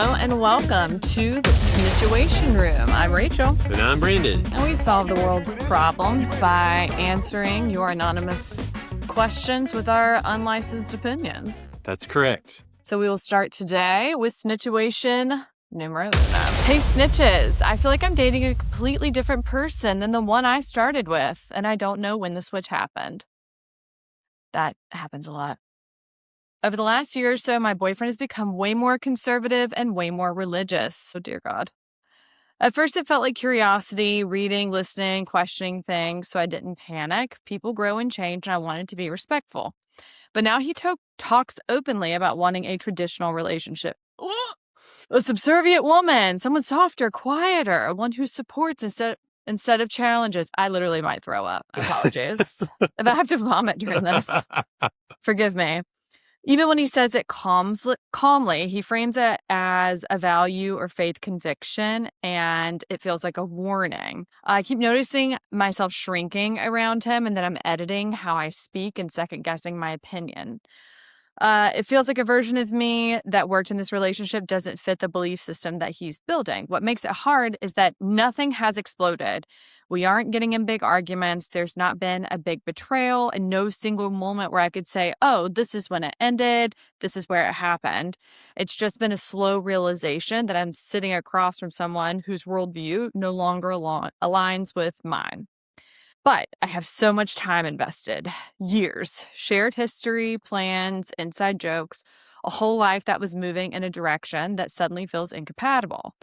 Hello and welcome to the Snitchuation Room. I'm Rachel. And I'm Brandon. And we solve the world's problems by answering your anonymous questions with our unlicensed opinions. That's correct. So we will start today with Snitchuation numero uno. Hey snitches, I feel like I'm dating a completely different person than the one I started with, and I don't know when the switch happened. That happens a lot. Over the last year or so, my boyfriend has become way more conservative and way more religious. Oh, dear God. At first, it felt like curiosity, reading, listening, questioning things, so I didn't panic. People grow and change, and I wanted to be respectful. But now he talks openly about wanting a traditional relationship. A subservient woman, someone softer, quieter, one who supports instead of challenges. I literally might throw up. Apologies. If I have to vomit during this, forgive me. Even when he says it calmly, he frames it as a value or faith conviction, and it feels like a warning. I keep noticing myself shrinking around him, and then I'm editing how I speak and second-guessing my opinion. It feels like a version of me that worked in this relationship doesn't fit the belief system that he's building. What makes it hard is that nothing has exploded. We aren't getting in big arguments. There's not been a big betrayal and no single moment where I could say, oh, this is when it ended. This is where it happened. It's just been a slow realization that I'm sitting across from someone whose worldview no longer aligns with mine. But I have so much time invested, years, shared history, plans, inside jokes, a whole life that was moving in a direction that suddenly feels incompatible.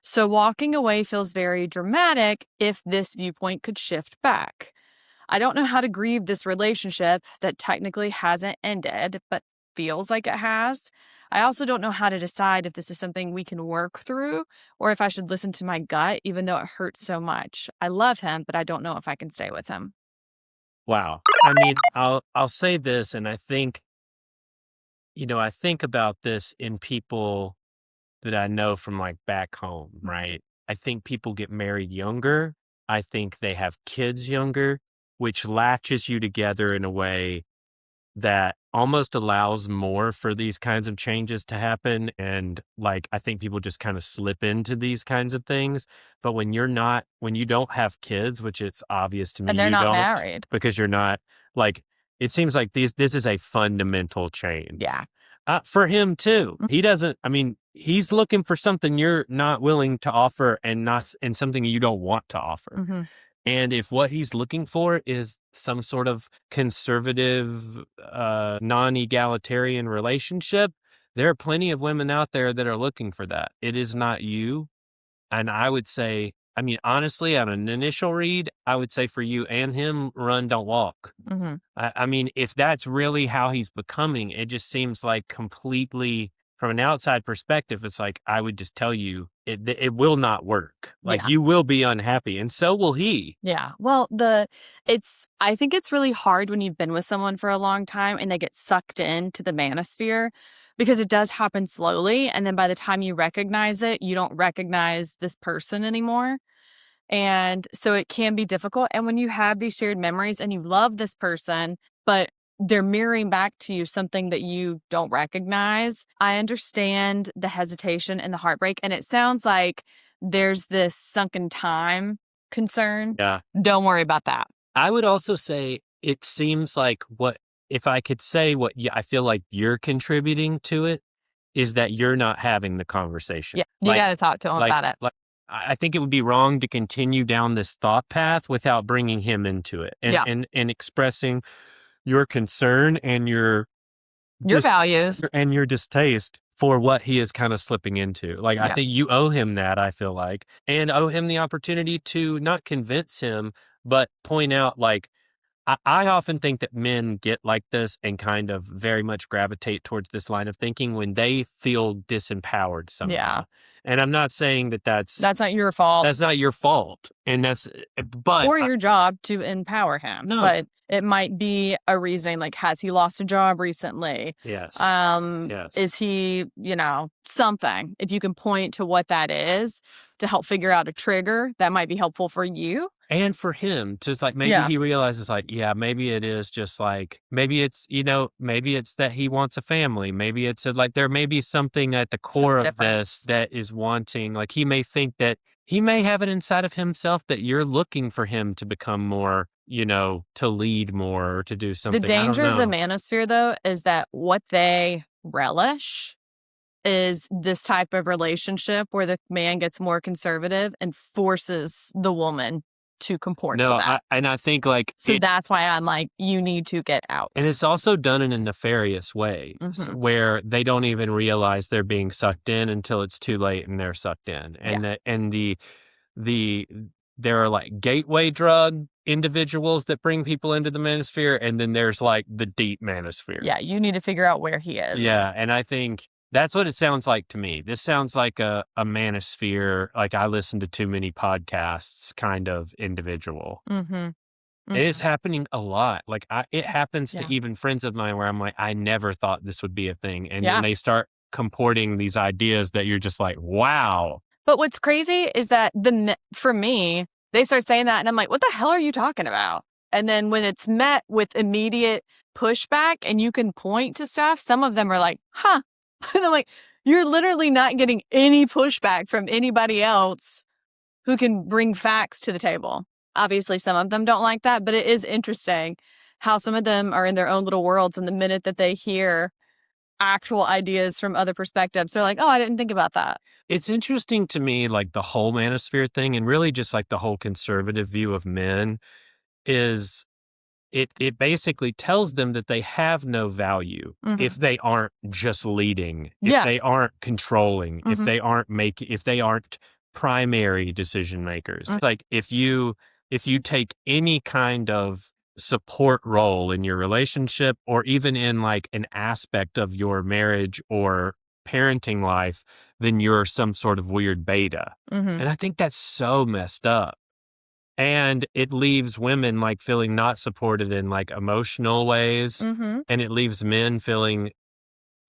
So walking away feels very dramatic if this viewpoint could shift back. I don't know how to grieve this relationship that technically hasn't ended, but feels like it has. I also don't know how to decide if this is something we can work through or if I should listen to my gut, even though it hurts so much. I love him, but I don't know if I can stay with him. Wow. I mean, I'll say this, and I think about this in people that I know from like back home, right? I think people get married younger. I think they have kids younger, which latches you together in a way that almost allows more for these kinds of changes to happen. And like, I think people just kind of slip into these kinds of things. But when you don't have kids, which it's obvious to me, And they're you not don't, married. because you're not, like, it seems like this is a fundamental change. Yeah. For him too. He's looking for something you're not willing to offer and something you don't want to offer. Mm-hmm. And if what he's looking for is some sort of conservative, non-egalitarian relationship, there are plenty of women out there that are looking for that. It is not you. And I would say, honestly, on an initial read, I would say for you and him, run, don't walk. Mm-hmm. If that's really how he's becoming, it just seems like completely, from an outside perspective, it's like, I would just tell you, it will not work. Like, you will be unhappy, and so will he. Yeah. Well, I think it's really hard when you've been with someone for a long time and they get sucked into the manosphere, because it does happen slowly. And then by the time you recognize it, you don't recognize this person anymore. And so it can be difficult. And when you have these shared memories and you love this person, but they're mirroring back to you something that you don't recognize, I understand the hesitation and the heartbreak. And it sounds like there's this sunken time concern. Yeah. Don't worry about that. I would also say it seems like if I could say what I feel like you're contributing to it is that you're not having the conversation. Yeah, you got to talk to him about it. I think it would be wrong to continue down this thought path without bringing him into it and expressing your concern and your values and your distaste for what he is kind of slipping into. I think you owe him that, I feel like, and owe him the opportunity to not convince him, but point out, like, I often think that men get like this and kind of very much gravitate towards this line of thinking when they feel disempowered somehow. Yeah. And I'm not saying that's not your fault. That's not your fault. And or your job to empower him. No. But it might be a reasoning, like, has he lost a job recently? Yes. Yes. Is he, something? If you can point to what that is to help figure out a trigger, that might be helpful for you. And for him, just like maybe Yeah. he realizes like, yeah, maybe it is just like, maybe it's, maybe it's that he wants a family. Maybe it's like there may be something at the core of this that is wanting, like he may think that he may have it inside of himself that you're looking for him to become more, to lead more or to do something. The danger I of don't the know. manosphere, though, is that what they relish is this type of relationship where the man gets more conservative and forces the woman to comport to that. I think like so that's why I'm like, you need to get out. And it's also done in a nefarious way where they don't even realize they're being sucked in until it's too late and they're sucked in. And there are like gateway drug individuals that bring people into the manosphere, and then there's like the deep manosphere. Yeah, you need to figure out where he is. Yeah, and I think that's what it sounds like to me. This sounds like a manosphere, like I listen to too many podcasts kind of individual. It is happening a lot. Like it happens to even friends of mine where I'm like, I never thought this would be a thing. And then they start comporting these ideas that you're just like, wow. But what's crazy is that for me, they start saying that and I'm like, what the hell are you talking about? And then when it's met with immediate pushback and you can point to stuff, some of them are like, huh. And I'm like, you're literally not getting any pushback from anybody else who can bring facts to the table. Obviously, some of them don't like that, but it is interesting how some of them are in their own little worlds. And the minute that they hear actual ideas from other perspectives, they're like, oh, I didn't think about that. It's interesting to me, like the whole manosphere thing and really just like the whole conservative view of men is it basically tells them that they have no value if they aren't just leading, if they aren't controlling, if they aren't primary decision makers. Like if you take any kind of support role in your relationship or even in like an aspect of your marriage or parenting life, then you're some sort of weird beta. And I think that's so messed up. And it leaves women like feeling not supported in like emotional ways. And it leaves men feeling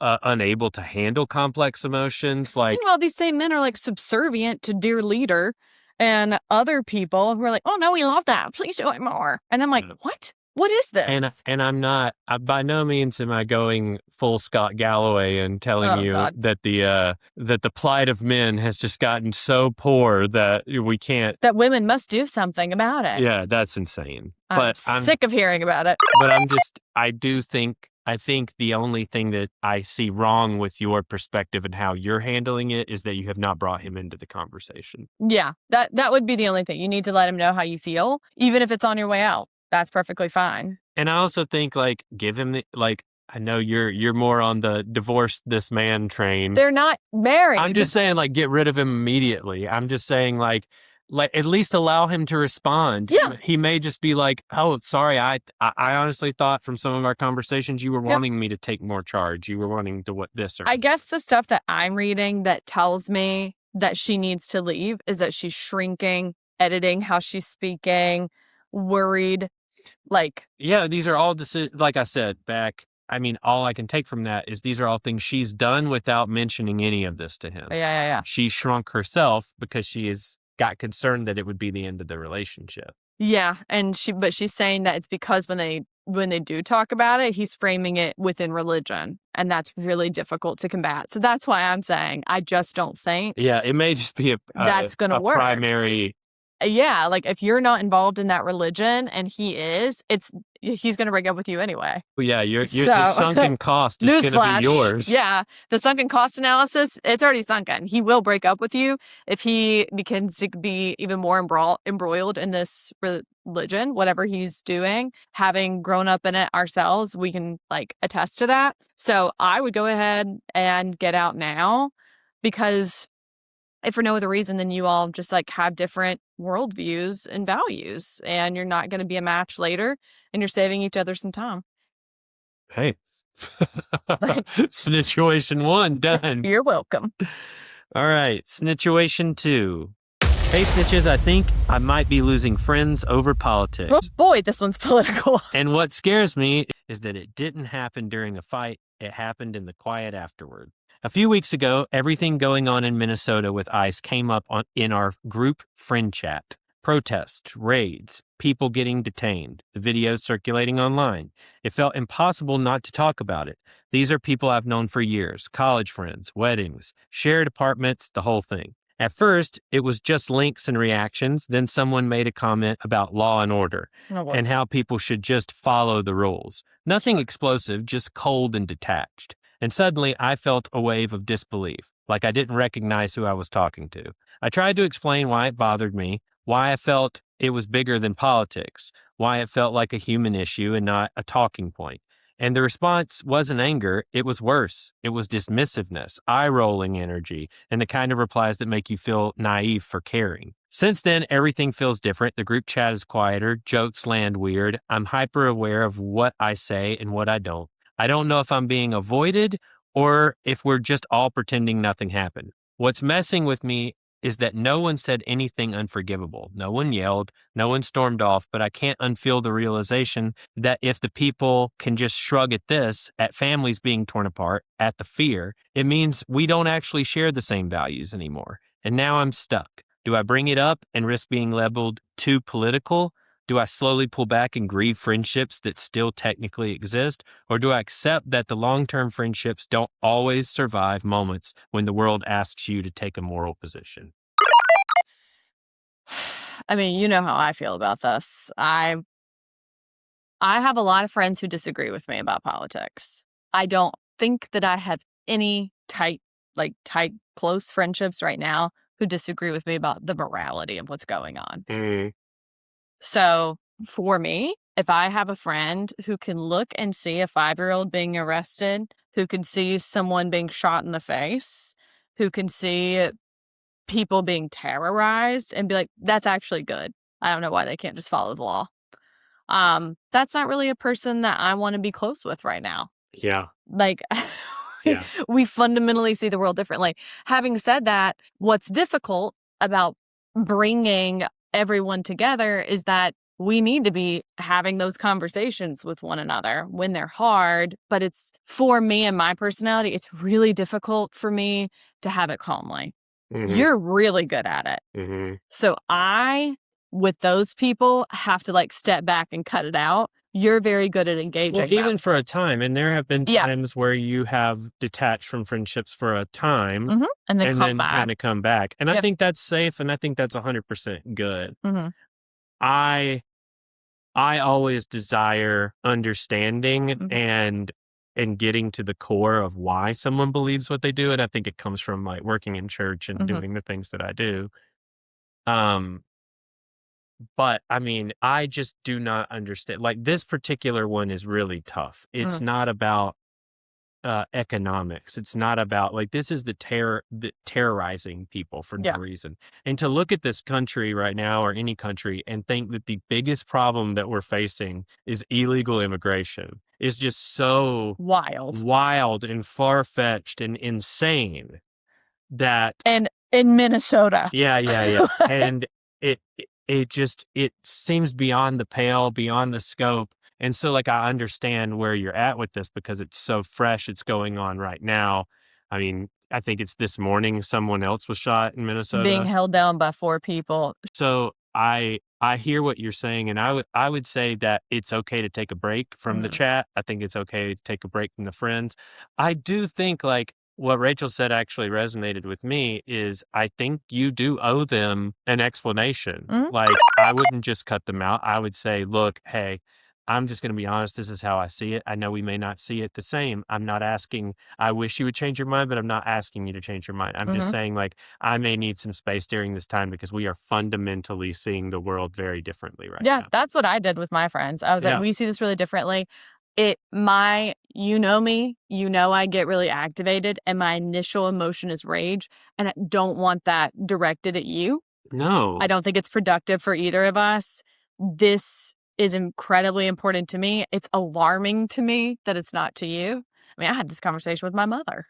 unable to handle complex emotions. Like, meanwhile, these same men are like subservient to dear leader and other people who are like, oh no, we love that. Please do it more. And I'm like, what? What is this? And I'm not, by no means am I going full Scott Galloway and telling you that the plight of men has just gotten so poor that we can't. That women must do something about it. Yeah, that's insane. I'm sick of hearing about it. But I think the only thing that I see wrong with your perspective and how you're handling it is that you have not brought him into the conversation. Yeah, that would be the only thing. You need to let him know how you feel, even if it's on your way out. That's perfectly fine. And I also think like give him I know you're more on the divorce this man train. They're not married. I'm just saying like get rid of him immediately. I'm just saying like at least allow him to respond. Yeah. He may just be like, oh, sorry. I honestly thought from some of our conversations you were wanting me to take more charge. You were wanting to what this or I guess the stuff that I'm reading that tells me that she needs to leave is that she's shrinking, editing how she's speaking, worried. These are all like I said back. I mean, all I can take from that is these are all things she's done without mentioning any of this to him. Yeah. She shrunk herself because she got concerned that it would be the end of the relationship. Yeah, but she's saying that it's because when they do talk about it, he's framing it within religion, and that's really difficult to combat. So that's why I'm saying I just don't think. Yeah, it may just be that's going to work. Primary. Yeah, like if you're not involved in that religion and he's going to break up with you anyway. Well, yeah, the sunken cost is going to be yours. Yeah, the sunken cost analysis, it's already sunken. He will break up with you if he begins to be even more embroiled in this religion, whatever he's doing. Having grown up in it ourselves, we can attest to that. So I would go ahead and get out now, because if for no other reason than you all just have different worldviews and values, and you're not going to be a match later, and you're saving each other some time. Hey, Snitchuation 1 done. You're welcome. All right, Snitchuation 2. Hey, Snitches, I think I might be losing friends over politics. Oh boy, this one's political. And what scares me is that it didn't happen during a fight. It happened in the quiet afterward. A few weeks ago, everything going on in Minnesota with ICE came up in our group friend chat. protests, raids, people getting detained, the videos circulating online. It felt impossible not to talk about it. These are people I've known for years, college friends, weddings, shared apartments, the whole thing. At first, it was just links and reactions. Then someone made a comment about law and order and how people should just follow the rules. Nothing explosive, just cold and detached. And suddenly I felt a wave of disbelief, like I didn't recognize who I was talking to. I tried to explain why it bothered me, why I felt it was bigger than politics, why it felt like a human issue and not a talking point. And the response wasn't anger, it was worse. It was dismissiveness, eye-rolling energy, and the kind of replies that make you feel naive for caring. Since then, everything feels different. The group chat is quieter, jokes land weird. I'm hyper aware of what I say and what I don't. I don't know if I'm being avoided or if we're just all pretending nothing happened. What's messing with me is that no one said anything unforgivable. No one yelled, no one stormed off, but I can't unfeel the realization that if the people can just shrug at this, at families being torn apart, at the fear, it means we don't actually share the same values anymore. And now I'm stuck. Do I bring it up and risk being labeled too political? Do I slowly pull back and grieve friendships that still technically exist? Or do I accept that the long-term friendships don't always survive moments when the world asks you to take a moral position? I mean, you know how I feel about this. I have a lot of friends who disagree with me about politics. I don't think that I have any tight, close friendships right now who disagree with me about the morality of what's going on. So for me, if I have a friend who can look and see a 5-year-old being arrested, who can see someone being shot in the face, who can see people being terrorized and be like, that's actually good. I don't know why they can't just follow the law. That's not really a person that I want to be close with right now. Yeah. Like, Yeah. we fundamentally see the world differently. Having said that, what's difficult about bringing everyone together is that we need to be having those conversations with one another when they're hard. But it's, for me and my personality, it's really difficult for me to have it calmly. You're really good at it. So I, with those people, have to step back and cut it out. You're very good at engaging. Well, even for a time, and there have been times where you have detached from friendships for a time and then kind of come back. And I think that's safe, and I think that's 100% good. I always desire understanding and getting to the core of why someone believes what they do. And I think it comes from working in church and doing the things that I do. But I mean, I just do not understand. This particular one is really tough. It's not about economics. It's not about this is the terrorizing people for no reason. And to look at this country right now or any country and think that the biggest problem that we're facing is illegal immigration is just so wild and far-fetched and insane that. And in Minnesota. Yeah. And it seems beyond the pale, beyond the scope. And so I understand where you're at with this because it's so fresh. It's going on right now. I mean, I think it's this morning someone else was shot in Minnesota. Being held down by 4 people. So I hear what you're saying, and I would say that it's okay to take a break from the chat. I think it's okay to take a break from the friends. I do think what Rachel said actually resonated with me is I think you do owe them an explanation. I wouldn't just cut them out. I would say, look, hey, I'm just going to be honest. This is how I see it. I know we may not see it the same. I'm not asking, I wish you would change your mind, but I'm not asking you to change your mind. I'm just saying I may need some space during this time because we are fundamentally seeing the world very differently right now. Yeah, that's what I did with my friends. I was like, we see this really differently. You know me, I get really activated and my initial emotion is rage, and I don't want that directed at you. No. I don't think it's productive for either of us. This is incredibly important to me. It's alarming to me that it's not to you. I mean, I had this conversation with my mother,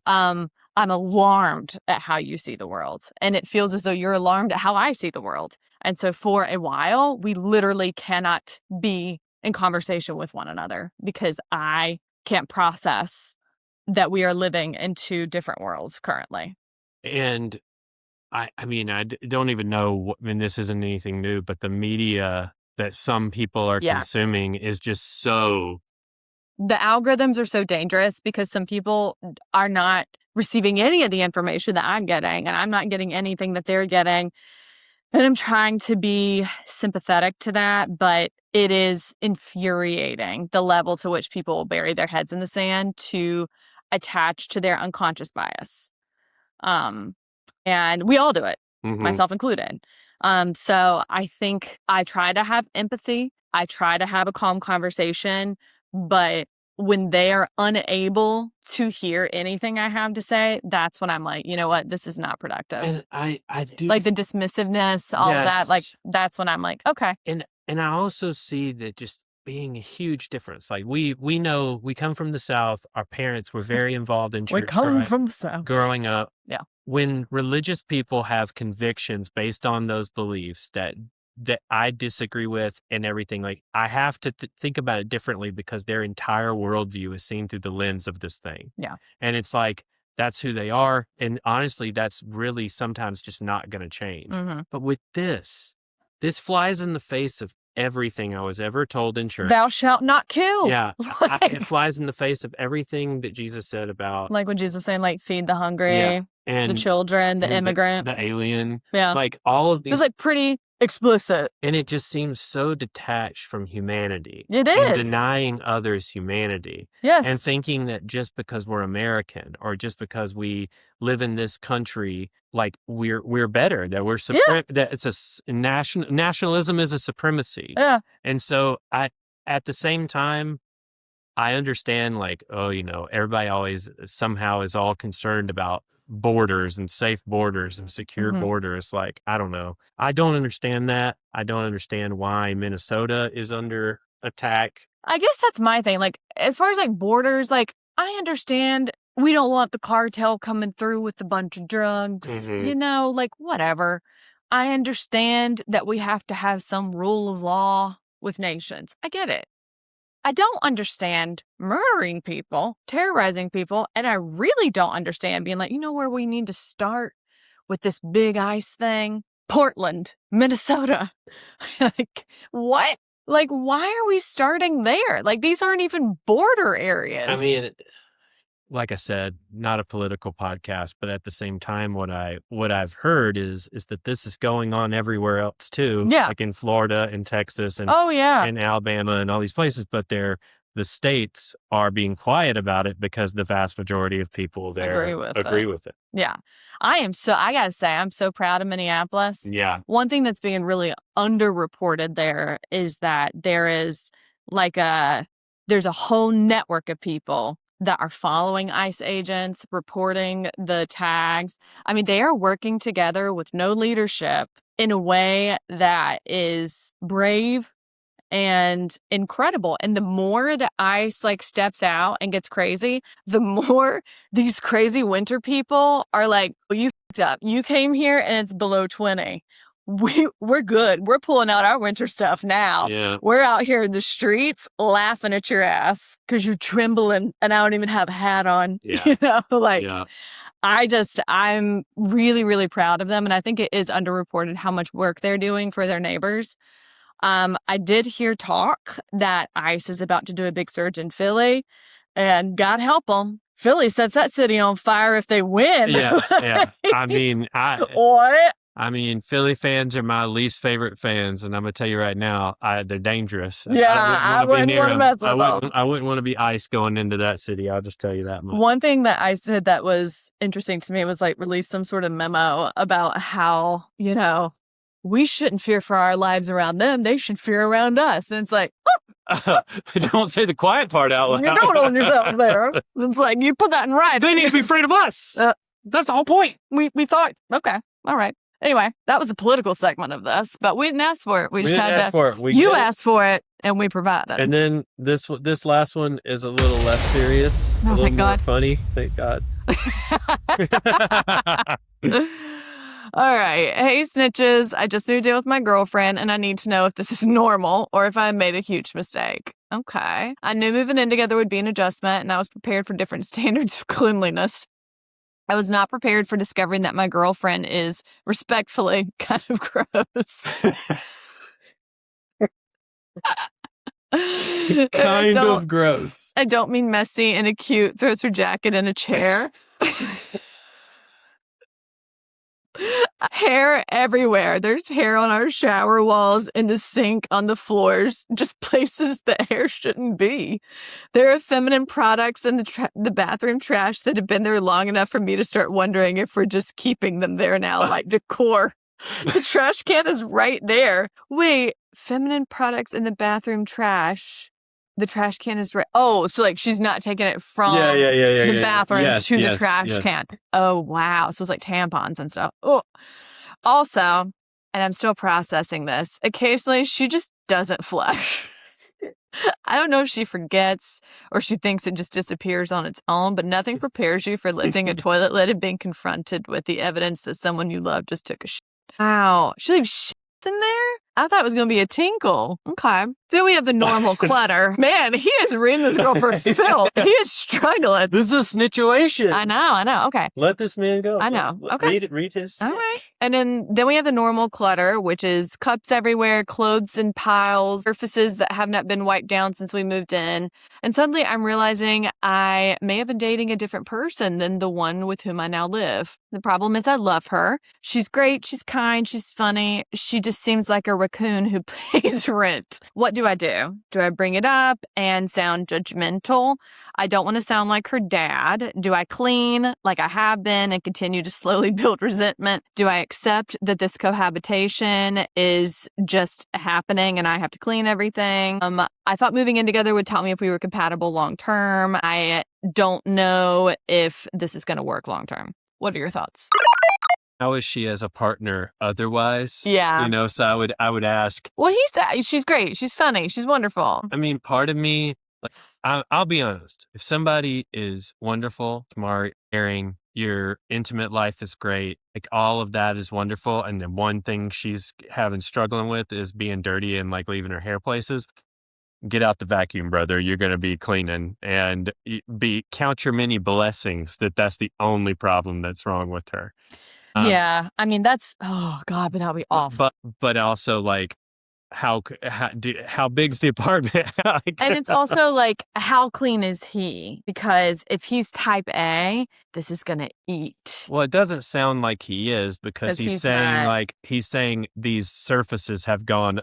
I'm alarmed at how you see the world. And it feels as though you're alarmed at how I see the world. And so for a while, we literally cannot be in conversation with one another because I can't process that we are living in 2 different worlds currently. And I mean, don't even know. I mean, this isn't anything new, but the media that some people are consuming is just so. The algorithms are so dangerous because some people are not receiving any of the information that I'm getting, and I'm not getting anything that they're getting. And I'm trying to be sympathetic to that, but it is infuriating the level to which people will bury their heads in the sand to attach to their unconscious bias. And we all do it, myself included. So I think I try to have empathy. I try to have a calm conversation, but when they are unable to hear anything I have to say, that's when I'm like, you know what, this is not productive. And I do like the dismissiveness, all of that. Like that's when I'm like, okay. And I also see that just being a huge difference. Like we know we come from the South. Our parents were very involved in church. We come from the South. Growing up. Yeah. When religious people have convictions based on those beliefs that I disagree with and everything, like I have to think about it differently because their entire worldview is seen through the lens of this thing. Yeah. And it's like, that's who they are. And honestly, that's really sometimes just not going to change. But with this flies in the face of everything I was ever told in church. Thou shalt not kill. Yeah. It flies in the face of everything that Jesus said about. Like when Jesus was saying, like, feed the hungry, and the children, the immigrant. The alien. Yeah. Like all of these. It was like pretty explicit. And it just seems so detached from humanity. It is. And denying others humanity. Yes. And thinking that just because we're American or just because we live in this country, like we're better, that we're that it's a nationalism is a supremacy. Yeah. And so at the same time, I understand like, oh, you know, everybody always somehow is all concerned about borders and safe borders and secure borders. Like, I don't know. I don't understand that. I don't understand why Minnesota is under attack. I guess that's my thing. Like, as far as like borders, like I understand we don't want the cartel coming through with a bunch of drugs, you know, like whatever. I understand that we have to have some rule of law with nations. I get it. I don't understand murdering people, terrorizing people, and I really don't understand being like, you know where we need to start with this big ice thing? Portland, Minnesota. Like, what? Like, why are we starting there? Like, these aren't even border areas. I mean, like I said, not a political podcast, but at the same time, what I've heard is that this is going on everywhere else too. Yeah. Like in Florida and Texas and and Alabama and all these places, but the states are being quiet about it because the vast majority of people there agree with it. Yeah. I gotta say, I'm so proud of Minneapolis. Yeah. One thing that's being really underreported there is that there's a whole network of people that are following ICE agents, reporting the tags. I mean, they are working together with no leadership in a way that is brave and incredible. And the more that ICE like steps out and gets crazy, the more these crazy winter people are like, well, you f***ed up. You came here and it's below 20. We're good. We're pulling out our winter stuff now. Yeah. We're out here in the streets laughing at your ass because you're trembling and I don't even have a hat on. Yeah. You know, like I'm really, really proud of them. And I think it is underreported how much work they're doing for their neighbors. I did hear talk that ICE is about to do a big surge in Philly, and God help them. Philly sets that city on fire if they win. Yeah. I mean, what? I mean, Philly fans are my least favorite fans, and I'm gonna tell you right now, they're dangerous. Yeah, I wouldn't want to mess with them. I wouldn't want to be ICE going into that city. I'll just tell you that much. One thing that ICE did that was interesting to me was like release some sort of memo about how, you know, we shouldn't fear for our lives around them. They should fear around us. And it's like, don't say the quiet part out loud. You don't own yourself there. It's like, you put that in writing. They need to be afraid of us. That's the whole point. We thought, okay, all right. Anyway, that was the political segment of this, but we didn't ask for it. We just had to. You asked for it, and we provided. And then this last one is a little less serious, a little more funny. Thank God. All right. Hey, snitches. I just moved in with my girlfriend, and I need to know if this is normal or if I made a huge mistake. Okay. I knew moving in together would be an adjustment, and I was prepared for different standards of cleanliness. I was not prepared for discovering that my girlfriend is, respectfully, kind of gross. Kind of gross. I don't mean messy and cute, throws her jacket in a chair. Hair everywhere. There's hair on our shower walls, in the sink, on the floors, just places that hair shouldn't be. There are feminine products in the bathroom trash that have been there long enough for me to start wondering if we're just keeping them there now, like decor. The trash can is right there. Wait, feminine products in the bathroom trash. The trash can is right. Oh, so like she's not taking it from the bathroom to the trash can. Oh, wow. So it's like tampons and stuff. Oh. Also, and I'm still processing this, occasionally she just doesn't flush. I don't know if she forgets or she thinks it just disappears on its own, but nothing prepares you for lifting a toilet lid and being confronted with the evidence that someone you love just took a shit. Wow. She leaves shit in there? I thought it was going to be a tinkle. Okay. Then we have the normal clutter. Man, he is reading this girl for filth. He is struggling. This is a snitchuation. I know. Okay. Let this man go. I know. Okay. Read his snitch. All right. And then we have the normal clutter, which is cups everywhere, clothes in piles, surfaces that have not been wiped down since we moved in. And suddenly I'm realizing I may have been dating a different person than the one with whom I now live. The problem is I love her. She's great. She's kind. She's funny. She just seems like a raccoon who pays rent. What do? Do I bring it up and sound judgmental? I don't want to sound like her dad. Do I clean like I have been and continue to slowly build resentment? Do I accept that this cohabitation is just happening and I have to clean everything? I thought moving in together would tell me if we were compatible long term. I don't know if this is going to work long term. What are your thoughts? How is she as a partner otherwise? Yeah. You know, so I would ask. Well, she's great. She's funny. She's wonderful. I mean, part of me, like, I'll be honest. If somebody is wonderful, smart, caring, your intimate life is great, like all of that is wonderful. And then one thing she's struggling with is being dirty and like leaving her hair places. Get out the vacuum, brother. You're going to be cleaning and count your many blessings that's the only problem that's wrong with her. Yeah, I mean oh God, but that would be awful. But also like how big's the apartment? And it's also like how clean is he? Because if he's type A, this is gonna eat. Well, it doesn't sound like he is because he's saying these surfaces have gone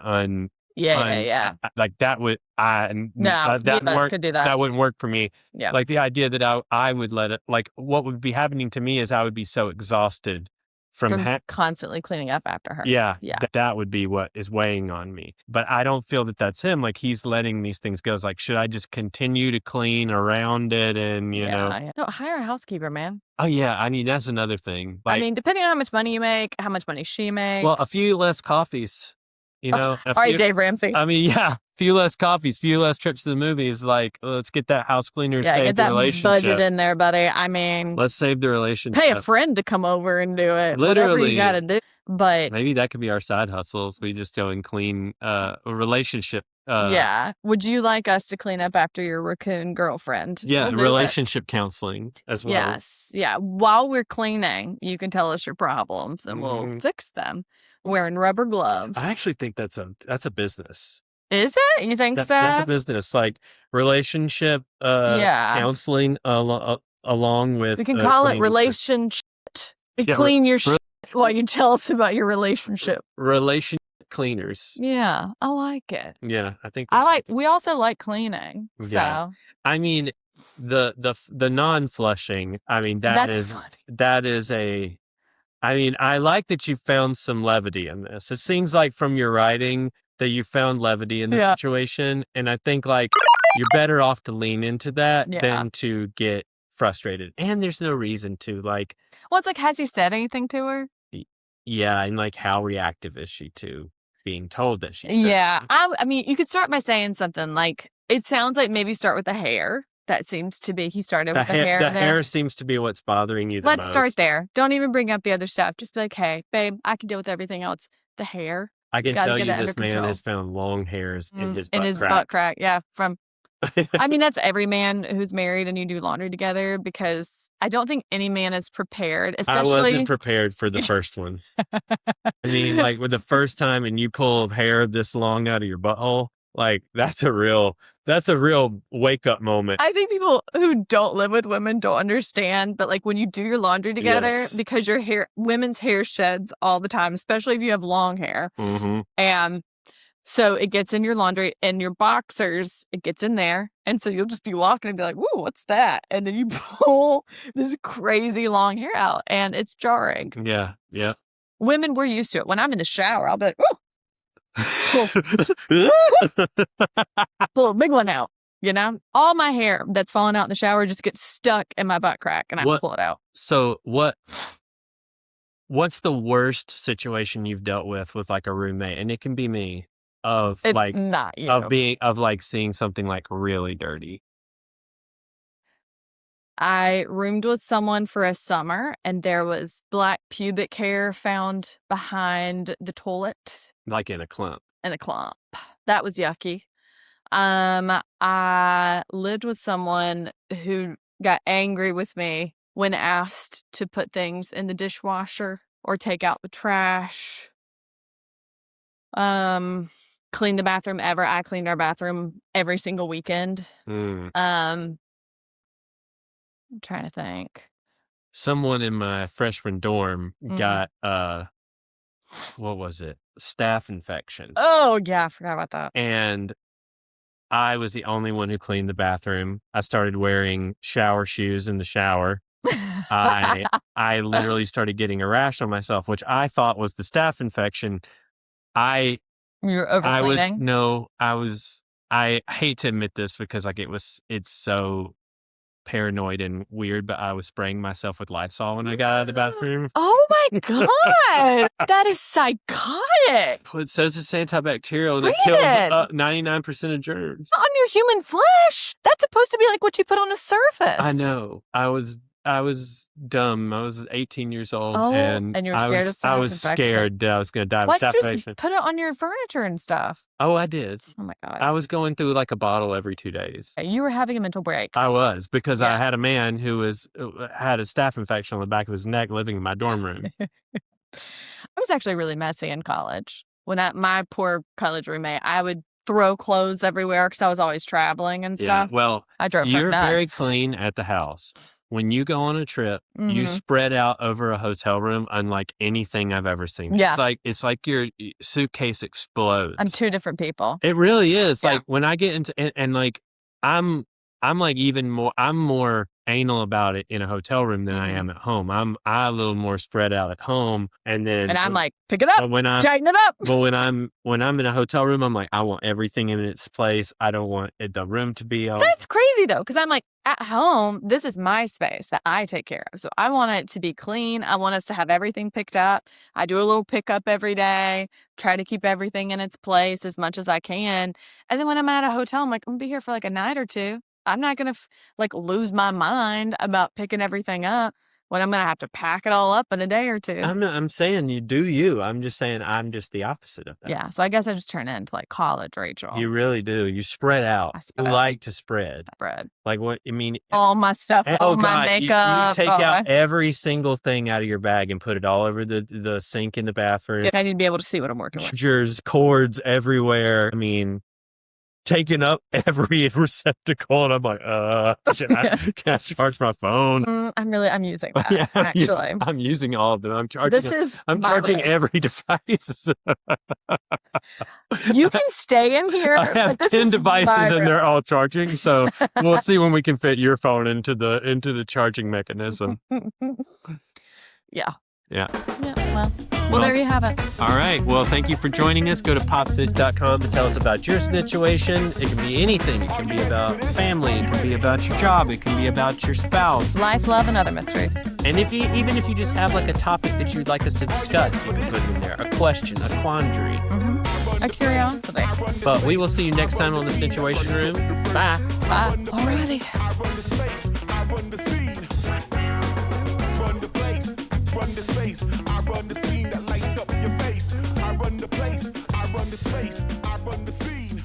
Yeah. Like that would could do that. That wouldn't work for me. Yeah. Like the idea that I would let it, like what would be happening to me is I would be so exhausted from constantly cleaning up after her. Yeah. That would be what is weighing on me. But I don't feel that that's him. Like he's letting these things go. It's like, should I just continue to clean around it and, you know? Yeah. No, hire a housekeeper, man. Oh, yeah. I mean, that's another thing. Like, I mean, depending on how much money you make, how much money she makes. Well, a few less coffees. You know, all right, Dave Ramsey. I mean, yeah, few less coffees, few less trips to the movies. Like, let's get that house cleaner, save the relationship. Budget in there, buddy. I mean, let's save the relationship. Pay a friend to come over and do it. Literally, whatever you got to do. But maybe that could be our side hustles. We just go and clean a relationship. Yeah. Would you like us to clean up after your raccoon girlfriend? Yeah, relationship counseling as well. Yes. Yeah. While we're cleaning, you can tell us your problems and we'll fix them. Wearing rubber gloves. I actually think that's a business. Is it? You think so? That's a business, like relationship counseling along with. We can call it relationship. Clean your shit while you tell us about your relationship. Relationship cleaners. Yeah, I like it. Yeah, I think we also like cleaning. Yeah. So. I mean, the non-flushing. I mean, that's funny. I mean, I like that you found some levity in this. It seems like from your writing that you found levity in the situation. And I think like you're better off to lean into that than to get frustrated. And there's no reason to like. Well, it's like, has he said anything to her? Yeah. And like, how reactive is she to being told that she's I mean, you could start by saying something like, it sounds like maybe start with the hair. That seems to be, he started with the hair. The hair seems to be what's bothering you the most. Let's start there. Don't even bring up the other stuff. Just be like, hey, babe, I can deal with everything else. The hair. I can tell you this man has found long hairs in his butt crack. Yeah, from I mean, that's every man who's married and you do laundry together, because I don't think any man is prepared, I especially. wasn't prepared for the first one. I mean, like with the first time and you pull hair this long out of your butthole, like that's a real wake up moment. I think people who don't live with women don't understand, but like when you do your laundry together, Yes. because women's hair sheds all the time, especially if you have long hair. Mm-hmm. And so it gets in your laundry and your boxers, it gets in there. And so you'll just be walking and be like, "Whoa, what's that?" And then you pull this crazy long hair out and it's jarring. Yeah. Yeah. Women, we're used to it. When I'm in the shower, I'll be like, "Whoa, pull a big one out." You know, all my hair that's falling out in the shower just gets stuck in my butt crack and I have to pull it out. So what's the worst situation you've dealt with like a roommate? And it can be me. Of It's like not you. of like seeing something like really dirty. I roomed with someone for a summer and there was black pubic hair found behind the toilet. Like in a clump. That was yucky. I lived with someone who got angry with me when asked to put things in the dishwasher or take out the trash. Clean the bathroom ever. I cleaned our bathroom every single weekend. I'm trying to think. Someone in my freshman dorm got what was it? Staph infection. Oh yeah, I forgot about that. And I was the only one who cleaned the bathroom. I started wearing shower shoes in the shower. I literally started getting a rash on myself, which I thought was the staph infection. You're over-cleaning? I hate to admit this because like it's so paranoid and weird, but I was spraying myself with Lysol when I got out of the bathroom. Oh my God. That is psychotic. It says it's antibacterial and it kills 99% of germs. On your human flesh. That's supposed to be like what you put on a surface. I know. I was dumb. I was 18 years old, and you were scared of staph I was infection. scared that I was going to die of Why'd staph you just infection. put it on your furniture and stuff? Oh, I did. Oh my God. I was going through like a bottle every 2 days. You were having a mental break. I was, because I had a man who had a staph infection on the back of his neck living in my dorm room. I was actually really messy in college. When my poor college roommate, I would throw clothes everywhere because I was always traveling and stuff. Well, I drove her you're nuts. very clean at the house. When you go on a trip, you spread out over a hotel room unlike anything I've ever seen. Yeah. It's like your suitcase explodes. I'm two different people. It really is. Yeah. Like when I get into and like I'm like even more. I'm more anal about it in a hotel room than I am at home. I'm a little more spread out at home, and I'm like, pick it up, tighten it up. But when I'm in a hotel room, I'm like, I want everything in its place. I don't want the room to be all. That's crazy though, because I'm like, at home, this is my space that I take care of. So I want it to be clean. I want us to have everything picked up. I do a little pickup every day, try to keep everything in its place as much as I can. And then when I'm at a hotel, I'm like, I'm gonna be here for like a night or two. I'm not going to lose my mind about picking everything up when I'm going to have to pack it all up in a day or two. I'm saying you do you. I'm just saying I'm just the opposite of that. Yeah. So I guess I just turn into like college Rachel. You really do. You spread out. You like to spread. Like what, I mean. All my stuff, all my makeup. You take out every single thing out of your bag and put it all over the sink in the bathroom. Yeah, I need to be able to see what I'm working with. Chargers, cords everywhere. I mean, taking up every receptacle, and I'm like, can I charge my phone? I'm using that, actually. I'm using all of them. I'm charging every device. You can stay in here. I have 10 devices and they're all charging, so we'll see when we can fit your phone into the charging mechanism. Yeah. Yeah. Well, there you have it. All right. Well, thank you for joining us. Go to popsnitch.com to tell us about your snitchuation. It can be anything. It can be about family. It can be about your job. It can be about your spouse. Life, love, and other mysteries. And even if you just have like a topic that you'd like us to discuss, you can put it in there. A question, a quandary. A curiosity. But we will see you next time on the Snitchuation Room. Bye. Bye. Alrighty. Run the space, I run the scene that light up your face. I run the place, I run the space, I run the scene.